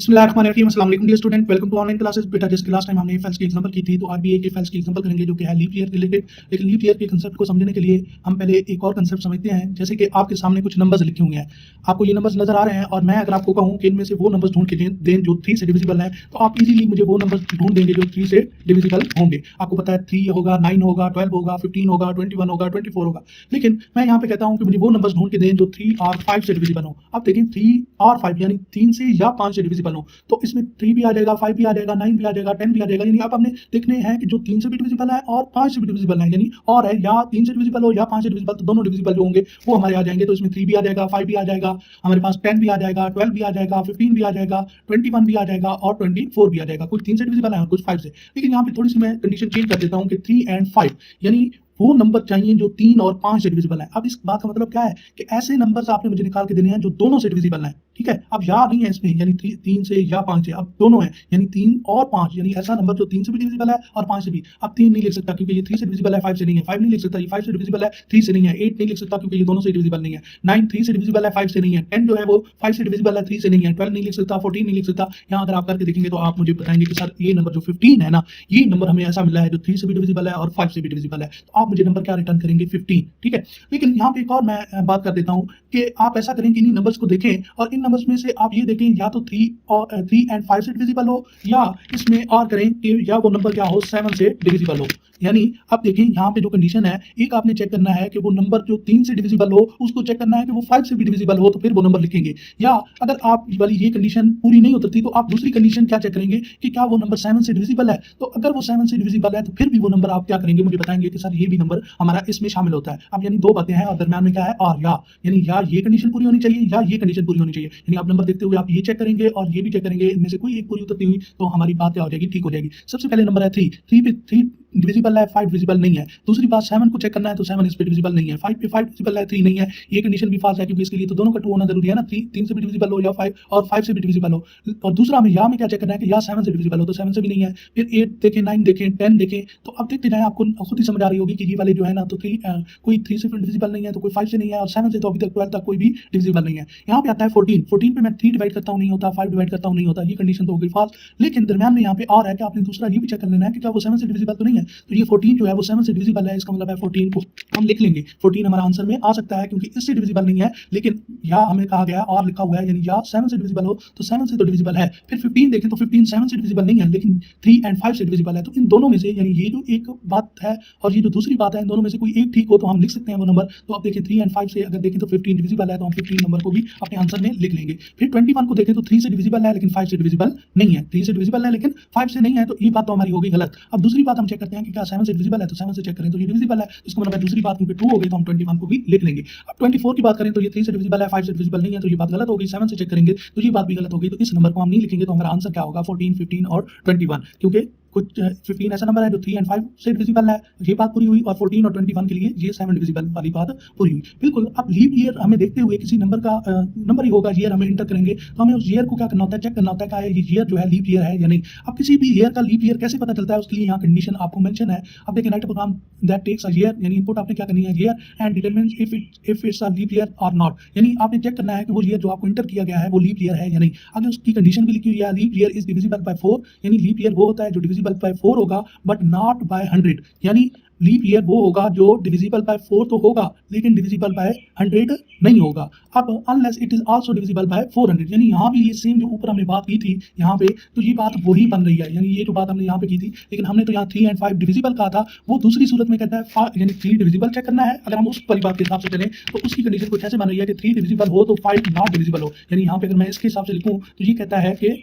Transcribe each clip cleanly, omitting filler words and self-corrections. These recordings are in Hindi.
बिस्मिल्लाहिर्रहमानिर्रहीम। अस्सलाम वालेकुम dear student, welcome to online classes. बेटा जैसे कि लास्ट टाइम हमने फेल्स की एग्जांपल की थी, तो आज भी एक फेल्स की एग्जांपल करेंगे जो कि है लीप ईयर रिलेटेड। लेकिन लीप ईयर के कंसेप्ट को समझने के लिए हम पहले एक और कंसेप्ट समझते हैं। जैसे कि आपके सामने कुछ नंबर्स लिखे हुए हैं, आपको ये नंबर्स नजर आ रहे हैं और मैं अगर आपको कहूँ कि इनमें से वो नंबर्स ढूंढ के दें जो 3 से डिविजिबल हैं, तो आप इजीली मुझे वो नंबर्स ढूंढ देंगे जो 3 से डिविजिबल होंगे। आपको पता है 3 होगा, 9 होगा, 12 होगा, 15 होगा, 21 होगा, 24 होगा। लेकिन मैं यहाँ पे कहता हूँ कि मुझे वो नंबर्स ढूंढ के दें जो 3 और 5 से डिविजिबल हो। अब देखें 3 और 5 यानी 3 से या 5 से डिविजिबल हो, तो इसमें 3 भी आ जाएगा, 5 भी आ जाएगा, 9 भी आ जाएगा, 10 भी आ जाएगा। यानी आप हमने देखने हैं कि जो 3 से भी डिविजिबल है और 5 से भी डिविजिबल है, यानी और है या 3 से डिविजिबल हो या 5 से डिविजिबल, तो दोनों डिविजिबल जो होंगे वो हमारे आ जाएंगे। तो इसमें 3 भी आ जाएगा, 5 भी आ जाएगा, हमारे पास 10 भी आ जाएगा, 12 भी आ जाएगा, 15 भी आ जाएगा, 21 भी आ जाएगा और 24 भी आ जाएगा। कुछ 3 से डिविजिबल है और कुछ 5 से। लेकिन यहाँ पे थोड़ी सी मैं कंडीशन चेंज कर देता हूँ कि 3 एंड 5 यानी वो नंबर चाहिए जो 3 और 5 से डिविजिबल है। अब इस बात का मतलब क्या है कि ऐसे नंबर्स आपने मुझे निकाल के देने हैं जो दोनों से डिविजिबल हैं। ठीक है, अब या नहीं है इसमें, यानी 3 से या 5 से, अब दोनों है यानी 3 और 5, यानी ऐसा नंबर जो 3 से भी डिविजिबल है और 5 से भी। अब 3 नहीं लिख सकता क्योंकि ये 3 से डिविजिबल है, 5 से नहीं है। 5 नहीं लिख सकता, ये 5 से डिविजिबल है, 3 से नहीं है। 8 नहीं लिख सकता क्योंकि ये दोनों से डिविजिबल नहीं है। 9 3 से डिविजिबल है, 5 से नहीं है। 10 जो है वो 5 से डिविजिबल है, 3 से नहीं है। 12 नहीं लिख सकता, 14 नहीं लिख सकता। यहाँ अगर आप करके देखेंगे तो आप मुझे बताएंगे कि सर ये नंबर जो 15 है ना, ये नंबर हमें ऐसा मिला है जो 3 से भी डिविजिबल है और 5 से भी डिविजिबल है। तो आप मुझे नंबर क्या रिटर्न करेंगे? 15। ठीक है, लेकिन यहाँ पे एक और मैं बात कर देता हूँ कि आप ऐसा करें कि इन नंबर्स को देखें और इन नंबर्स में से आप ये देखें या तो 3 एंड 5 से डिविजिबल हो, या इसमें और करें कि या वो नंबर क्या हो 7 से डिविजिबल हो। यानी अब देखें यहाँ पे जो कंडीशन है, एक आपने चेक करना है कि वो नंबर जो 3 से डिविजिबल हो, उसको चेक करना है कि वो 5 से भी डिविजिबल हो, तो फिर वो नंबर लिखेंगे। या अगर आप वाली ये कंडीशन पूरी नहीं उतरती तो आप दूसरी कंडीशन क्या चेक करेंगे कि क्या वो नंबर 7 से डिविजिबल है। तो अगर वो 7 से डिविजिबल है तो फिर भी वो नंबर आप क्या करेंगे, मुझे बताएंगे कि सर ये भी नंबर हमारा इसमें शामिल होता है। अब यानी दो बातें हैं और दरम्यान में क्या है, और या, यानी या ये कंडीशन पूरी होनी चाहिए या ये कंडीशन पूरी होनी चाहिए। यानी आप नंबर देखते हुए आप ये चेक करेंगे और ये भी चेक करेंगे, इनमें से कोई एक पूरी उतरती हुई तो हमारी बात क्या हो जाएगी, ठीक हो जाएगी। सबसे पहले नंबर है 3 पे 3 डिविजिबल है, 5 डिविजिबल नहीं है। दूसरी बात 7 को चेक करना है तो 7 इस पे डिविजिबल नहीं है। 5 पे 5 डिविजिबल है, 3 नहीं है। ये कंडीशन भी फाल्स है क्योंकि इसके लिए तो दोनों का ट्रू होना जरूरी है ना, 3 से भी डिविजिबल हो या 5 और 5 से भी डिविजिबल हो। और दूसरा हमें या में क्या चेक करना है कि या 7 से डिविजिबल हो, तो 7 से भी नहीं है। फिर 8 देखें, 9 देखें, 10 देखें, तो अब देखते जाएं, आपको खुद ही समझ आ रही होगी कि ये वाले जो है ना, तो कोई 3 से डिविजिबल नहीं है, तो कोई 5 से नहीं है, और 7 से तो अभी तक 12 तक कोई भी डिविजिबल नहीं है। यहाँ पे आता है 14 पे मैं 3 डिवाइड करता हूँ नहीं होता, 5 डिवाइड करता हूँ नहीं होता, ये कंडीशन तो हो गई फाल्स। लेकिन दरम्यान में यहाँ पे और है कि आपने दूसरा ये भी चेक कर लेना है कि क्या वो 7 से डिविजिबल तो नहीं है। तो ये 14 जो है वो 7 से डिविजिबल है, इसका मतलब है 14 को हम लिख लेंगे। 14 हमारा आंसर में आ सकता है क्योंकि इससे डिविजिबल नहीं है, लेकिन या हमें कहा गया और लिखा हुआ है, यानी या 7 से डिविजिबल हो तो 7 से तो डिविजिबल है। फिर 15 देखें तो 15 7 से डिविजिबल नहीं है, लेकिन 3 एंड 5 से डिविजिबल है। तो इन दोनों में से, यानी ये जो एक बात है और ये जो दूसरी बात है, इन दोनों में से कोई एक ठीक हो तो हम लिख सकते हैं वो नंबर। तो आप देखिए 3 एंड 5 से अगर देखें तो 15 डिविजिबल है, तो हम 15 नंबर को भी अपने आंसर में लिख लेंगे। फिर 21 को देखें तो 3 से डिविजिबल है लेकिन 5 से डिविजिबल नहीं है। 3 से डिविजिबल है लेकिन 5 से नहीं है, तो ये बात तो हमारी हो गई गलत। अब दूसरी बात हम चेक करते हैं कि क्या 7 से डिविजिबल है, तो 7 से चेक करें तो ये डिविजिबल है, इसका मतलब है दूसरी बात क्योंकि ट्रू हो गई तो हम 21 को भी लिख लेंगे। अब 24 की बात करें तो ये 3 से डिविजिबल है, 5 से डिविजिबल नहीं है, तो ये बात गलत हो गई। 7 से चेक करेंगे तो ये बात भी गलत हो गई, तो इस नंबर को हम नहीं लिखेंगे। तो हमारा आंसर क्या होगा 14 15 और 21, क्योंकि कुछ 15 ऐसा नंबर है जो 3 एंड 5 से डिविजिबल है, ये बात पूरी हुई, और 14 और 21 के लिए ये 7 डिविजिबल वाली बात पूरी हुई। बिल्कुल। अब लीप ईयर हमें देखते हुए किसी नंबर का नंबर ही होगा, ईयर हमें इंटर करेंगे तो हमें उस ईयर को क्या करना होता है, चेक करना होता है क्या ये ईयर जो है लीप ईयर है या नहीं। अब किसी भी ईयर का लीप ईयर कैसे पता चलता है, उसके लिए यहाँ कंडीशन आपको मेंशन है। अब देखिए write program that takes a year, यानी इनपुट आपने क्या करनी है year and determines if it's a leap year और नॉट, यानी आपने चेक करना है कि वो ईयर जो आपको इंटर किया गया है वो लीप ईयर है या नहीं। अगर उसकी कंडीशन भी लिखी हुई है leap year is divisible by 4, यानी लीप ईयर वो होता है जो डिविजिबल बाय 4 होगा बट नॉट बाय 100, यानी लीप ईयर वो होगा जो डिविजिबल बाय 4 तो होगा लेकिन डिविजिबल बाय 100 नहीं होगा। अब unless it is also divisible by 400, यानी यहाँ भी ये सेम जो ऊपर हमने बात की थी यहाँ पे, तो ये बात वही बन रही है। यानी ये जो बात हमने यहाँ पे की थी, लेकिन हमने तो यहाँ 3 एंड 5 डिविजिबल कहा था, वो दूसरी सूरत में कहता है यानी 3 डिविजिबल चेक करना है। अगर हम उस वाली बात के हिसाब से चलें तो उसकी कंडीशन कुछ ऐसे बन रही है कि 3 डिविजिबल हो तो 5 नॉट डिविजिबल हो। यानी यहाँ पे अगर मैं इसके हिसाब से लिखूँ तो ये कहता है कि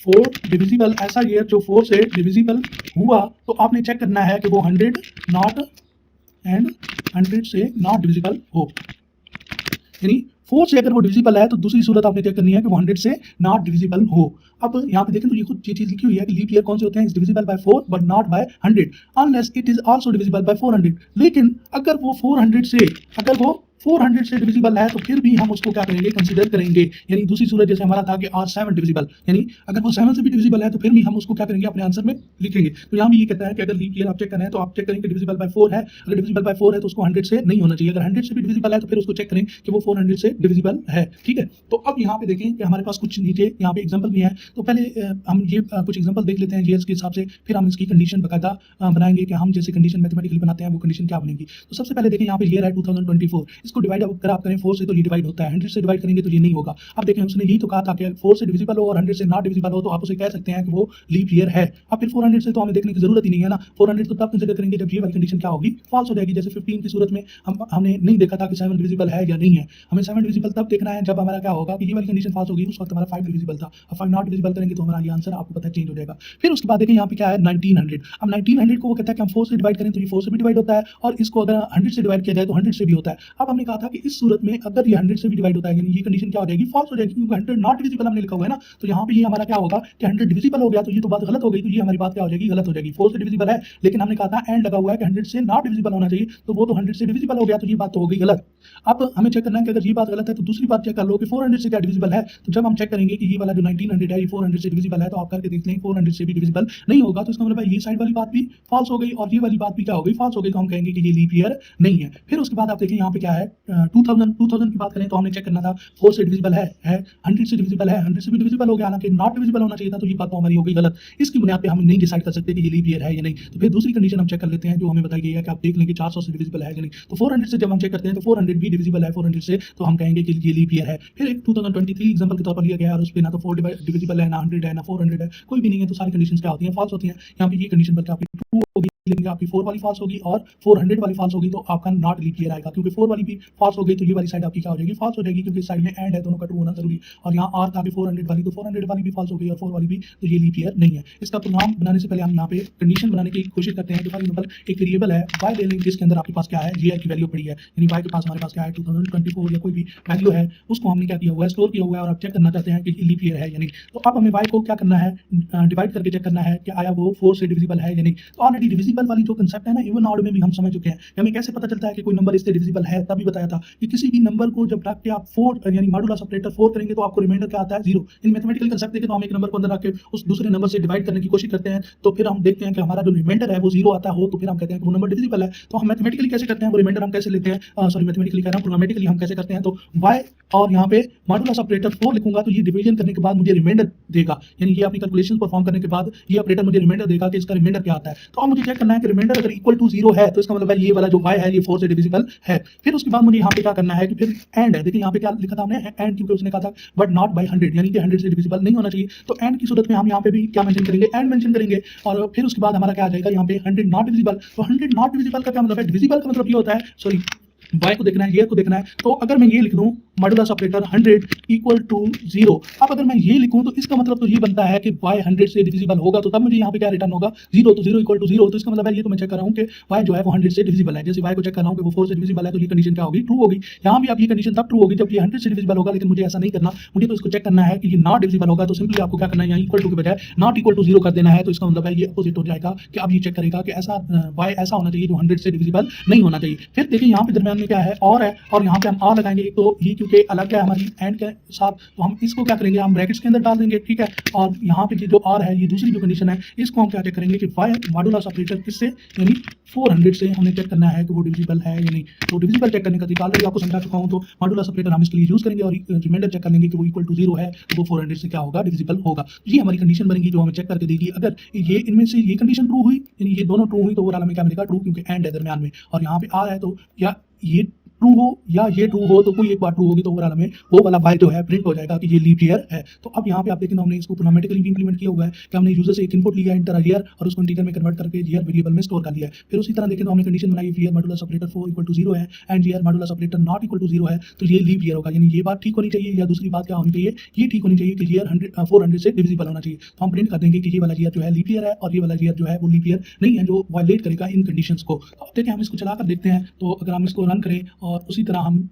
4 डिविजिबल, ऐसा ईयर जो 4 से डिविजिबल हुआ तो आपने चेक करना है कि वो 100 नॉट एंड 100 से नॉट डिविजिबल हो। यानी 4 से अगर वो डिविजिबल है तो दूसरी सूरत आपने चेक करनी है कि वो 100 से नॉट डिविजिबल हो। अब यहाँ पे देखें तो ये खुद ये चीज लिखी हुई है कि लीप ईयर कौन से होते हैं, is divisible by 4 but not by 100 unless it is also divisible by 400। लेकिन अगर वो 400 से 400 से डिविजिबल है तो फिर भी हम उसको क्या करेंगे, कंसीडर करेंगे। यानी दूसरी सूरत जैसे हमारा था कि आर 7 डिविजिबल, यानी अगर वो 7 से भी डिविजिबल है तो फिर भी हम उसको क्या करेंगे, अपने आंसर में लिखेंगे। तो यहाँ भी ये कहता है कि अगर लीप ईयर आप चेक कर रहे हैं तो आप चेक करेंगे डिविजिबल बाय 4 है। अगर डिविजिबल बाय 4 है तो उसको 100 से नहीं होना चाहिए। अगर 100 से भी डिविजिबल है तो फिर उसको चेक करें कि वो 400 से डिविजिबल है। ठीक है, तो अब यहाँ पे देखें कि हमारे पास कुछ नीचे यहाँ पे एग्जाम्पल भी है। तो पहले हम ये कुछ एग्जाम्पल देख लेते हैं जीएस के हिसाब से, फिर हम इसकी कंडीशन बकायदा बनाएंगे कि हम जैसे कंडीशन मैथमेटिकली बनाते हैं वो कंडीशन क्या बनेगी। तो सबसे पहले देखें यहाँ पे ईयर है 2024, इसको डिवाइड अगर आप करें 4 से तो ये डिवाइड होता है, 100 से डिवाइड करेंगे तो ये नहीं होगा। अब देखें उसने यही तो कहा था कि 4 से डिविजिबल हो और 100 से नॉट डिविजिबल हो तो आप उसे कह सकते हैं कि वो लीप ईयर है। अब फिर 400 से तो हमें देखने की जरूरत ही नहीं है ना, 400 तो तब कंसीडर करेंगे जब ये वाली कंडीशन क्या होगी, फॉल्स हो जाएगी। जैसे 15 की सूरत में हमने नहीं देखा था कि 7 डिविजिबल है या नहीं है, हमें 7 डिविजिबल तब देखना है जब हमारा क्या होगा कि ये वाली कंडीशन फॉल्स होगी, उस वक्त हमारा 5 डिविजिबल था। अब 5 नॉट डिविजिबल करेंगे तो हमारा ये आंसर आपको पता है चेंज हो जाएगा। फिर उसके बाद देखें यहाँ पे क्या है 1900। अब 1900 को वो कहता है कि हम 4 से डिवाइड करें तो ये 4 से भी डिवाइड होता है और इसको अगर 100 से डिवाइड किया जाए तो 100 से भी होता है। अब हमने कहा था कि इस सूरत में अगर ये 100 से भी डिवाइड होता है यानी ये कंडीशन क्या हो जाएगी, फॉल्स हो जाएगी, क्योंकि 100 नॉट डिविजिबल हमने लिखा हुआ है ना। तो यहाँ पे ये हमारा क्या होगा कि 100 डिविजिबल हो गया तो ये तो बात गलत हो गई, तो ये हमारी बात क्या हो जाएगी, गलत हो जाएगी। 4 से डिविजिबल है लेकिन हमने कहा था एंड लगा हुआ है कि 100 से नॉट डिविजिबल होना चाहिए, तो वो तो 100 से डिविजिबल हो गया तो ये बात तो हो गई गलत। अब हमें चेक करना है कि अगर ये बात गलत है तो दूसरी बात चेक कर लो कि 400 से क्या डिविजिबल है। तो जब हम चेक करेंगे कि ये वाला जो 1900 है ये 400 से डिविजिबल है तो आप करके देख लें 400 से भी डिविजिबल नहीं होगा, तो इसका मतलब है ये साइड वाली बात भी फॉल्स हो गई और ये वाली बात भी क्या हो गई, फॉल्स हो गई। तो हम कहेंगे कि ये लीप ईयर नहीं है। फिर उसके बाद आप देखिए यहाँ पे क्या है 2000 की बात करें तो हमने चेक करना था 4 से डिविजिबल है 100 से डिविजिबल है, 100 से भी डिविजिबल हो गया, हालांकि नॉट डिविजिबल होना चाहिए था, तो ये बात तो हमारी हो गई गलत। इसकी बुनियाद पे हम नहीं डिसाइड कर सकते कि ये लीप ईयर है या नहीं। तो फिर दूसरी कंडीशन हम चेक कर लेते हैं जो हमें बताई गई है कि आप देख लें कि 400 से डिविजिबल है या नहीं। तो 400 से जब हम चेक करते हैं तो 400 भी डिविजिबल है 400 से, तो हम कहेंगे कि ये लीप ईयर है। फिर एक 2023 एग्जांपल के तौर पर लिया गया है और उस पे ना तो 4 डिविजिबल है, ना 100 है, ना 400 है, कोई भी नहीं है, तो सारी कंडीशंस क्या होती हैं, फॉल्स होती हैं। यहाँ पे ये कंडीशन बल्कि आपकी ट्रू होगी लेकिन आपकी 4 वाली फॉल्स होगी और 400 वाली फॉल्स होगी, तो आपका नॉट लीप ईयर आएगा, क्योंकि 4 वाली भी फॉल्स हो गई तो ये वाली साइड आपकी क्या हो जाएगी, फॉल्स हो जाएगी, क्योंकि साइड में एंड है, दोनों का ट्रू होना जरूरी। और यहाँ आर था कि 400 वाली, तो 400 वाली भी फॉल्स हो गई और 4 वाली भी, तो ये लीप ईयर नहीं है। इसका प्रोग्राम बनाने से पहले हम यहाँ पे कंडीशन बनाने की कोशिश करते हैं कि फॉर एग्जांपल एक वेरिएबल है y ले लेंगे जिसके अंदर आपके पास क्या है, जीआर की वैल्यू पड़ी है, यानी y के पास हमारे पास क्या है 2024 या कोई भी वैल्यू है, उसको हमने क्या किया हुआ है, स्टोर किया हुआ है, और आप चेक करना चाहते हैं कि लीप ईयर है या नहीं। तो अब हमें y को क्या करना है, डिवाइड करके चेक करना है कि आया वो 4 से डिविजिबल है या नहीं। तो ऑलरेडी डिविजिबल वाली जो कंसेप्ट है ना, इवन ऑड में भी हम समझ चुके हैं। हमें कैसे पता चलता है कि कोई नंबर इससे डिविजिबल है, तभी बताया था कि किसी भी नंबर को जब रख के आप 4 यानी मॉडुलस ऑपरेटर 4 करेंगे तो आपको रिमाइंडर क्या आता है, 0। इन मैथमेटिकल कंसेप्ट देखें तो हम एक नंबर को अंदर रख के उस दूसरे नंबर से डिवाइड करने की कोशिश करते हैं, तो फिर हम देखते हैं कि हमारा जो रिमाइंडर है वो 0 आता हो, तो फिर हम कहते हैं कि वो नंबर डिविजिबल है। तो हम मैथमेटिकली कैसे करते हैं, वो रिमाइंडर हम कैसे लेते हैं, सॉरी मैथमेटिकली कह रहा हूं, प्रोग्रामेटिकली हम कैसे करते हैं। तो y और यहाँ पे मॉडुलस ऑपरेटर 4 लिखूंगा तो ये डिवीजन करने के बाद मुझे रिमाइंडर देगा, यानी ये अपनी कैलकुलेशन परफॉर्म करने के बाद ये ऑपरेटर मुझे रिमाइंडर देगा कि इसका रिमाइंडर क्या आता है। तो अब मुझे चेक करना है कि रिमाइंडर अगर इक्वल टू 0 है तो इसका मतलब है ये वाला जो y है ये 4 से डिविजिबल है। फिर उसके बाद मुझे यहाँ पे क्या करना है कि फिर एंड है, देखिए यहाँ पे क्या लिखा था हमने, एंड, क्योंकि उसने कहा था बट नॉट बाय 100, यानी कि 100 से डिविजिबल नहीं होना चाहिए। तो एंड की सूरत में हम यहाँ पे भी क्या मेंशन करेंगे, एंड मेंशन करेंगे। और फिर उसके बाद हमारा क्या आ जाएगा यहाँ पे 100 नॉट डिविजिबल। तो 100 नॉट डिविजिबल का क्या मतलब है, डिविजिबल का मतलब ये होता है, सॉरी y को देखना है, ये को देखना है। तो अगर मैं ये लिख दूं मॉडुलस ऑपरेटर 100 इक्वल टू 0, अब अगर मैं ये लिखूं तो इसका मतलब तो ये बनता है कि y 100 से डिविजिबल होगा, तो तब मुझे यहाँ पे क्या रिटर्न होगा, 0। तो 0 इक्वल टू 0, तो इसका मतलब है ये तो मैं चेक कर रहा हूँ कि y जो है वो 100 से डिविजिबल है। जैसे y को चेक कर रहा हूँ कि वो 4 से डिविजिबल है, तो ये कंडीशन क्या होगी, ट्रू होगी। यहाँ भी आप ये कंडीशन तब ट्रू होगी जब ये 100 से डिविजिबल होगा, लेकिन मुझे ऐसा नहीं करना, मुझे तो इसको चेक करना है कि ये नॉट डिविजिबल होगा। तो सिंपली आपको क्या करना है, यहाँ इक्वल टू के बजाय नॉट इक्वल टू 0 कर देना है। तो इसका मतलब है ये अपोजिट हो जाएगा कि अब ये चेक करेगा कि ऐसा y ऐसा होना चाहिए जो 100 से डिविजिबल नहीं होना चाहिए। फिर देखिए यहाँ पे दरमियान में क्या है, और है, और यहाँ पे हम आर लगाएंगे। एक तो ये क्योंकि अलग है हमारी एंड के साथ, तो हम इसको क्या करेंगे, हम ब्रैकेट्स के अंदर डाल देंगे, ठीक है। और यहाँ पे जो आर है, ये दूसरी जो कंडीशन है, इसको हम क्या चेक करेंगे कि y मॉडुलस ऑपरेटर किससे, यानी 400 से हमने चेक करना है कि वो डिविजिबल है या नहीं। तो डिविजिबल चेक करने का तरीका ऑलरेडी आपको समझा चुका हूँ। तो मॉडुलस ऑपरेटर हम इसके लिए यूज करेंगे और रिमाइंडर चेक कर लेंगे कि वो इक्वल टू 0 है, तो वो 400 से क्या होगा, डिविजिबल होगा। ये हमारी कंडीशन बनेगी जो हमें चेक करके देगी। अगर ये इनमें से ये कंडीशन ट्रू हुई, यानी ये दोनों ट्रू हुई, तो ओवरऑल हमें क्या मिलेगा, ट्रू, क्योंकि एंड है दरमियान में। और यहाँ पे आर है, तो या ये ट्रू हो या ये ट्रू हो, तो कोई एक बार ट्रू होगी तो ओवरऑल हमें वो वाला y जो है प्रिंट हो जाएगा कि ये लीप ईयर है। तो अब यहाँ पे आप देखें हमने इसको प्रोग्रामेटिकली भी इंप्लीमेंट किया हुआ है कि हमने यूजर से एक इनपुट लिया इंटर ईयर और उसको इंटीजर में कन्वर्ट करके ईयर वेरिएबल में स्टोर कर लिया है। फिर उसी तरह देखें तो हमने कंडीशन बनाई year modulus operator 4 equal to 0 है and year modulus operator not equal to 0 है, तो ये लीप ईयर होगा। यानी ये बात ठीक होनी चाहिए, या दूसरी बात क्या होनी चाहिए, ये ठीक होनी चाहिए कि ईयर 400 से डिविजिबल होना चाहिए। तो हम प्रिंट कर देंगे कि ये वाला ईयर जो है लीप ईयर है और ये वाला ईयर जो है वो लीप ईयर नहीं है, जो वायलेट करेगा इन कंडीशंस को। तो अब देखिए हम इसको चलाकर देखते हैं। तो अगर हम इसको रन करें और उसी तरह हम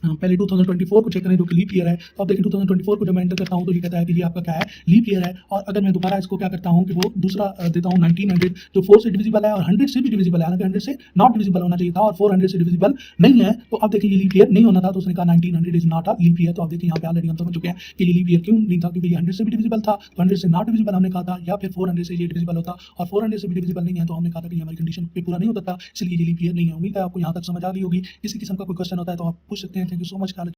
पहले 2024 को चेक करें जो कि लीप ईयर है, तो आप देखें 2024 को जब मैं एंटर करता हूँ तो ये कहता है कि ये आपका क्या है, लीप ईयर है। और अगर मैं दोबारा इसको क्या करता हूँ कि वो दूसरा देता हूँ 1900 जो 4 से डिविजिबल है और 100 से भी डिविजिबल है, हालांकि 100 से नॉट डिविजिबल होना चाहिए था और 400 से डिविजिबल नहीं है, तो अब देखिए ये लीप ईयर नहीं होना था, तो उसने कहा 1900 is not a leap year. तो आप देखिए यहाँ पे ऑलरेडी हम समझ चुके हैं कि ये लीप ईयर क्यों नहीं था, क्योंकि ये 100 से भी डिविजिबल था, तो 100 से नॉट डिविजिबल हमने कहा था, या फिर 400 से ये डिविजिबल होता और 400 से भी डिविजिबल नहीं है, तो हमने कहा था कि हमारी कंडीशन पे पूरा नहीं होता था, इसलिए ये लीप ईयर नहीं है। उम्मीद है आपको यहाँ तक समझ आ गई होगी। किसी किस्म का कोई क्वेश्चन होता है तो आप पूछ सकते हैं। Thank you so much.